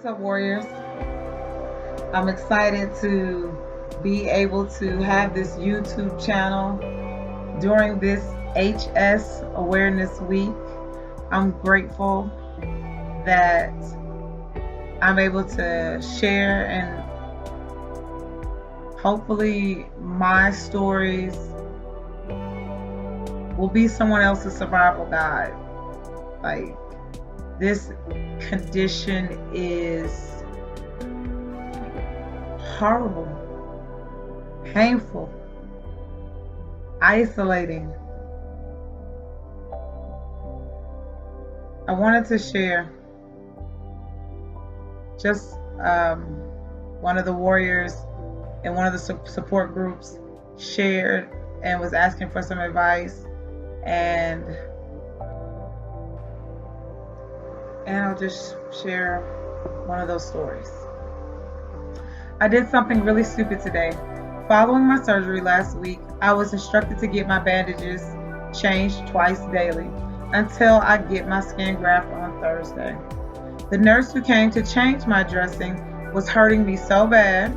What's up, Warriors? I'm excited to be able to have this YouTube channel during this HS Awareness Week. I'm grateful that I'm able to share, and hopefully my stories will be someone else's survival guide. Like, this condition is horrible, painful, isolating. I wanted to share just one of the warriors in one of the support groups shared and was asking for some advice, and I'll just share one of those stories. I did something really stupid today. Following my surgery last week, I was instructed to get my bandages changed twice daily until I get my skin graft on Thursday. The nurse who came to change my dressing was hurting me so bad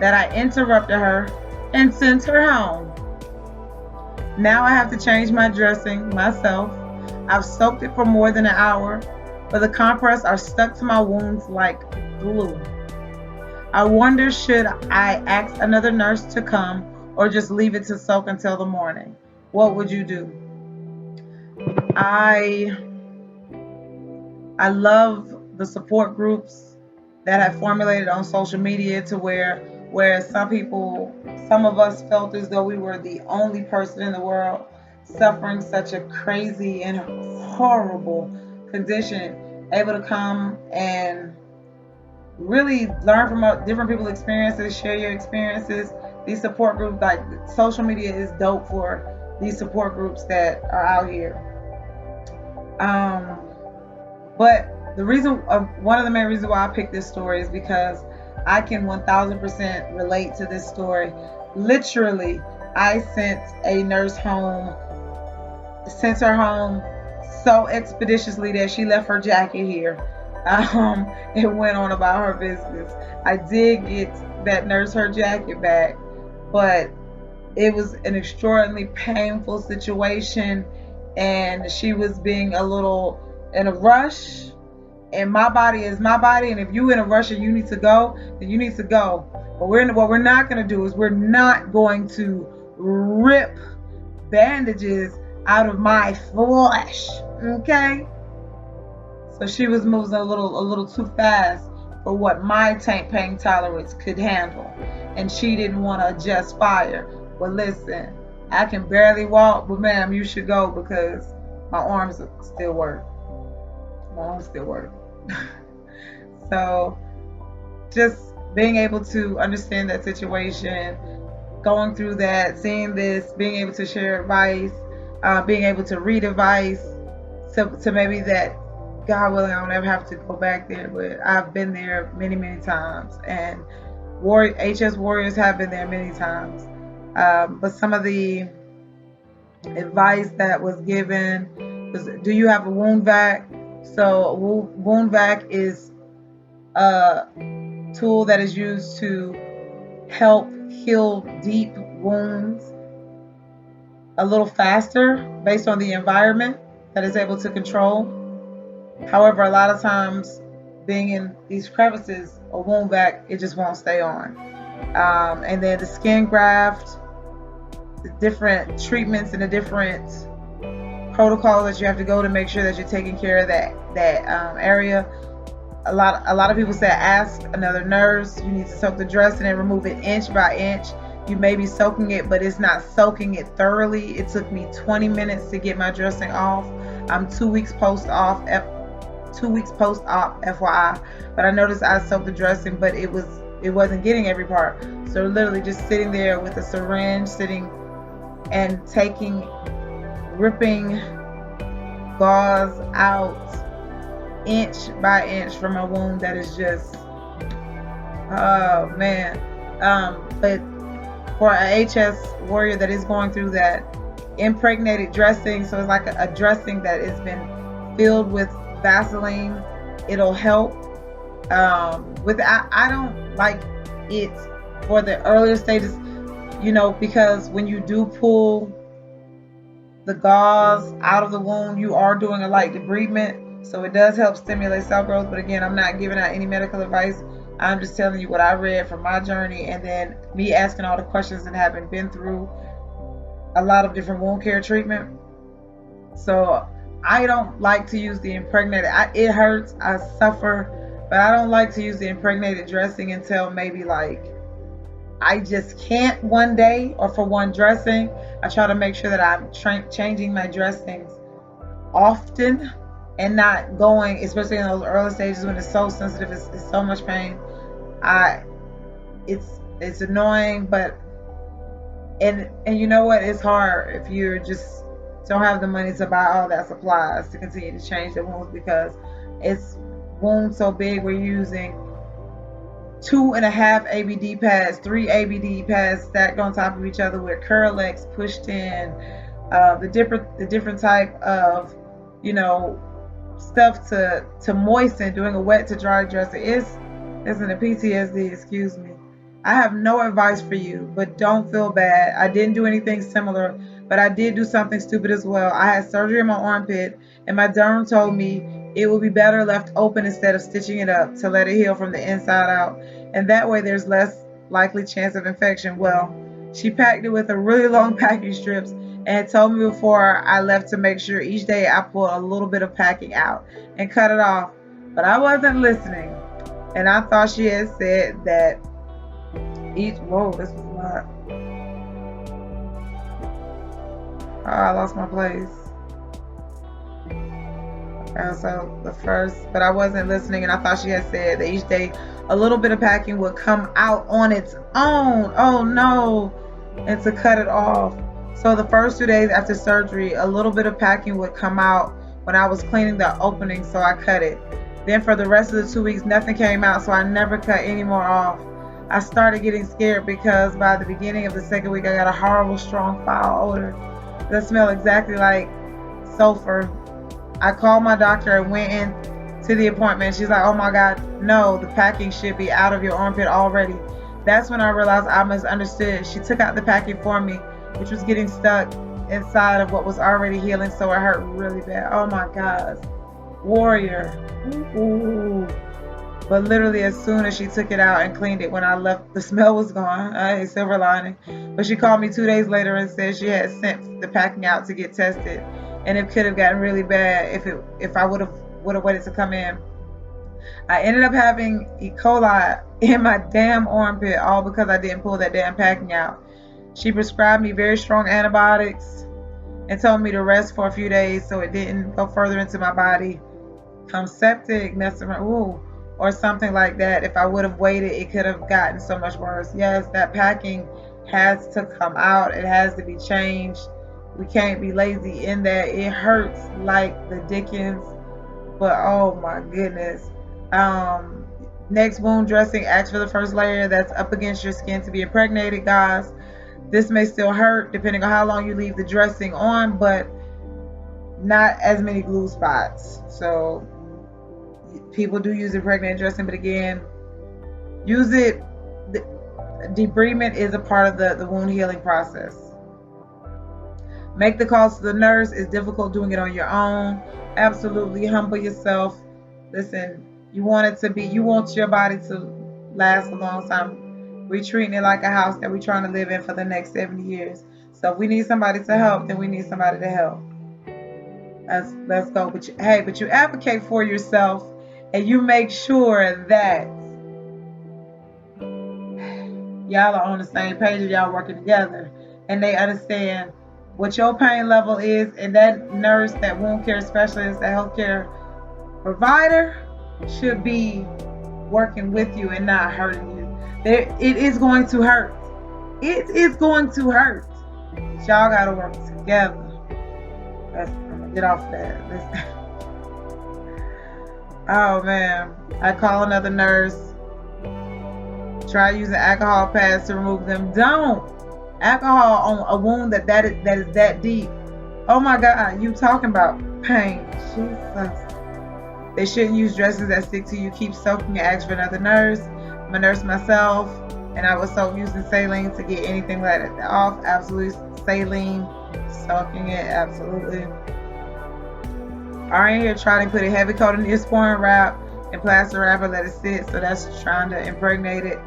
that I interrupted her and sent her home. Now I have to change my dressing myself. I've soaked it for more than an hour, but the compress are stuck to my wounds like glue. I wonder, should I ask another nurse to come or just leave it to soak until the morning? What would you do? I love the support groups that have formulated on social media to where some of us felt as though we were the only person in the world suffering such a crazy and horrible condition, able to come and really learn from different people's experiences, share your experiences. These support groups, like, social media is dope for these support groups that are out here. But one of the main reasons why I picked this story is because I can 1000% relate to this story. Literally, I sent her home so expeditiously that she left her jacket here. And went on about her business. I did get that nurse her jacket back, but it was an extraordinarily painful situation, and she was being a little in a rush. And my body is my body, and if you in a rush and you need to go, then you need to go. But what we're not going to do is we're not going to rip bandages out of my flesh, okay? So she was moving a little too fast for what my pain tolerance could handle, and she didn't want to adjust fire. But listen, I can barely walk, but ma'am, you should go because my arms still work. So just being able to understand that situation, going through that, seeing this, being able to share advice, being able to read advice, to maybe that, God willing, I don't ever have to go back there, but I've been there many, many times, and HS warriors have been there many times. But some of the advice that was given was, do you have a wound vac? So wound vac is a tool that is used to help heal deep wounds a little faster based on the environment that is able to control. However, a lot of times, being in these crevices, a wound vac, it just won't stay on. And then the skin graft, the different treatments and the different protocols that you have to go to make sure that you're taking care of that area. A lot of people say, ask another nurse. You need to soak the dressing and remove it inch by inch. You may be soaking it, but it's not soaking it thoroughly. It took me 20 minutes to get my dressing off. I'm 2 weeks post-op, FYI. But I noticed I soaked the dressing, but it wasn't getting every part. So literally just sitting there with a syringe, and ripping gauze out inch by inch from a wound that is just, oh man. But for a HS warrior that is going through that, impregnated dressing, so it's like a dressing that has been filled with Vaseline, it'll help. I don't like it for the earlier stages, because when you do pull the gauze out of the wound, you are doing a light debridement. So it does help stimulate cell growth. But again, I'm not giving out any medical advice. I'm just telling you what I read from my journey, and then me asking all the questions and having been through a lot of different wound care treatment. So I don't like to use the impregnated. It hurts. I suffer. But I don't like to use the impregnated dressing until maybe like I just can't one day or for one dressing. I try to make sure that I'm changing my dressings often and not going, especially in those early stages when it's so sensitive, it's so much pain. I it's annoying, but and you know what? It's hard if you just don't have the money to buy all that supplies to continue to change the wounds, because it's wounds so big. We're using 2.5 ABD pads, 3 ABD pads stacked on top of each other with Curlex pushed in, the different type of stuff to moisten, doing a wet to dry dressing. Isn't a PTSD, excuse me. I have no advice for you, but don't feel bad. I didn't do anything similar, but I did do something stupid as well. I had surgery in my armpit, and my derm told me it would be better left open instead of stitching it up to let it heal from the inside out. And that way there's less likely chance of infection. Well, she packed it with a really long packing strips and told me before I left to make sure each day I pulled a little bit of packing out and cut it off. But I wasn't listening. And I thought she had said that whoa, this was not. Oh, I lost my place. So the first, but I wasn't listening, and I thought she had said that each day a little bit of packing would come out on its own. Oh no, and to cut it off. So the first 2 days after surgery, a little bit of packing would come out when I was cleaning the opening, so I cut it. Then for the rest of the 2 weeks, nothing came out, so I never cut any more off. I started getting scared because by the beginning of the second week, I got a horrible, strong, foul odor that smelled exactly like sulfur. I called my doctor and went in to the appointment. She's like, oh my God, no, the packing should be out of your armpit already. That's when I realized I misunderstood. She took out the packing for me, which was getting stuck inside of what was already healing, so it hurt really bad. Oh my God. Warrior. Ooh. But literally as soon as she took it out and cleaned it, when I left, the smell was gone. A silver lining. But she called me 2 days later and said she had sent the packing out to get tested, and it could have gotten really bad if I would have waited to come in. I ended up having E. coli in my damn armpit, all because I didn't pull that damn packing out. She prescribed me very strong antibiotics and told me to rest for a few days so it didn't go further into my body, come septic, mess around, or something like that. If I would have waited, it could have gotten so much worse. Yes, that packing has to come out. It has to be changed. We can't be lazy in that. It hurts like the dickens, but oh my goodness. Next wound dressing, ask for the first layer that's up against your skin to be impregnated, guys. This may still hurt depending on how long you leave the dressing on, but not as many glue spots. So people do use impregnated dressing, but again, use it. Debridement is a part of the wound healing process. Make the calls to the nurse. It's difficult doing it on your own. Absolutely humble yourself. Listen, you want your body to last a long time. We're treating it like a house that we're trying to live in for the next 70 years. So if we need somebody to help, then we need somebody to help. Let's go. But you advocate for yourself, and you make sure that y'all are on the same page and y'all working together, and they understand what your pain level is, and that nurse, that wound care specialist, that healthcare provider should be working with you and not hurting you. It is going to hurt. It is going to hurt. But y'all gotta work together. I'm gonna get off that. Oh man, I call another nurse. Try using alcohol pads to remove them. Don't. Alcohol on a wound that is that deep. Oh my God, you talking about pain? Jesus. They shouldn't use dresses that stick to you. Keep soaking and ask for another nurse. I'm a nurse myself, and I was soak using saline to get anything like that off. Absolutely, saline, soaking it, absolutely. Are in here trying to put a heavy coat in Neosporin wrap and plaster wrap and let it sit. So that's trying to impregnate it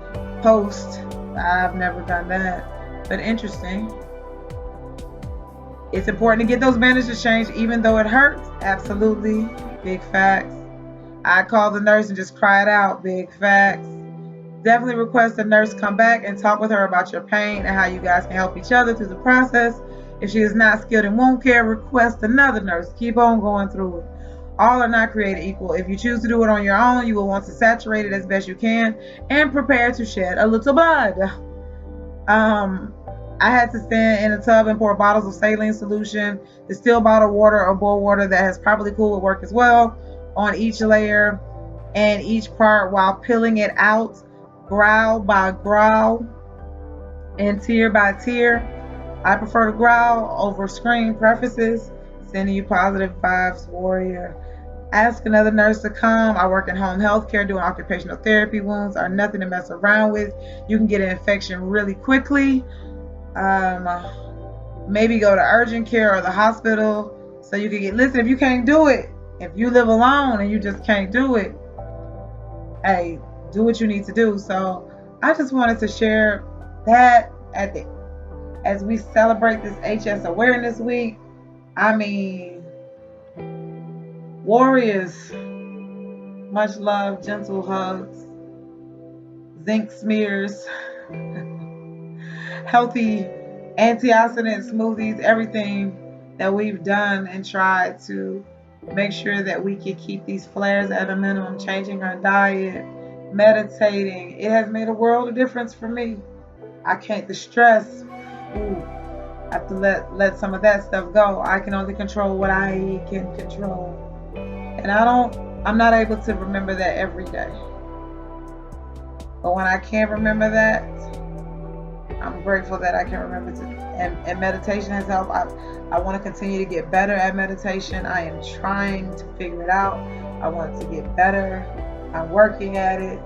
post. I've never done that, but interesting. It's important to get those bandages changed even though it hurts. Absolutely. Big facts. I call the nurse and just cry it out. Big facts. Definitely request the nurse come back and talk with her about your pain and how you guys can help each other through the process. If she is not skilled in wound care, request another nurse. Keep on going through it. All are not created equal. If you choose to do it on your own, you will want to saturate it as best you can and prepare to shed a little blood. I had to stand in a tub and pour bottles of saline solution, distilled bottled water or boiled water that has properly cooled would work as well, on each layer and each part while peeling it out, growl by growl and tear by tear. I prefer to growl over scream prefaces. Sending you positive vibes, warrior. Ask another nurse to come. I work in home health care doing occupational therapy. Wounds are nothing to mess around with. You can get an infection really quickly. Maybe go to urgent care or the hospital so you can get. Listen, if you can't do it, if you live alone and you just can't do it, hey, do what you need to do. So I just wanted to share that as we celebrate this HS Awareness Week. I mean, warriors, much love, gentle hugs, zinc smears, healthy antioxidant smoothies, everything that we've done and tried to make sure that we can keep these flares at a minimum, changing our diet, meditating. It has made a world of difference for me. I can't, the stress, ooh, I have to let some of that stuff go. I can only control what I can control. And I'm not able to remember that every day. But when I can remember that, I'm grateful that I can remember to, and meditation has helped. I want to continue to get better at meditation. I am trying to figure it out. I want to get better. I'm working at it.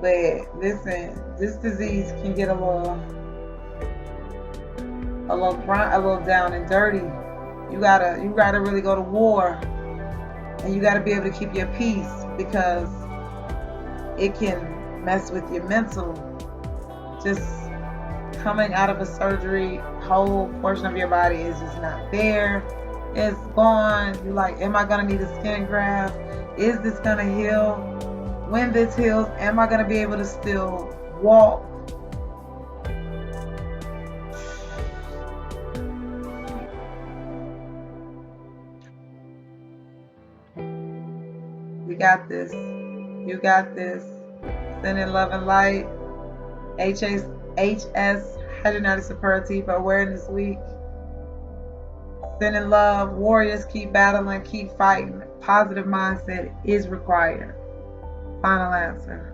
But listen, this disease can get a little down and dirty. You gotta really go to war, and you gotta be able to keep your peace because it can mess with your mental. Just coming out of a surgery, whole portion of your body is just not there. It's gone. You're like, am I gonna need a skin graft? Is this gonna heal? When this heals, am I gonna be able to still walk? We got this. You got this. Sending love and light. HS Hidradenitis Suppurativa Awareness Week. Sending love. Warriors, keep battling, keep fighting. Positive mindset is required. Final answer.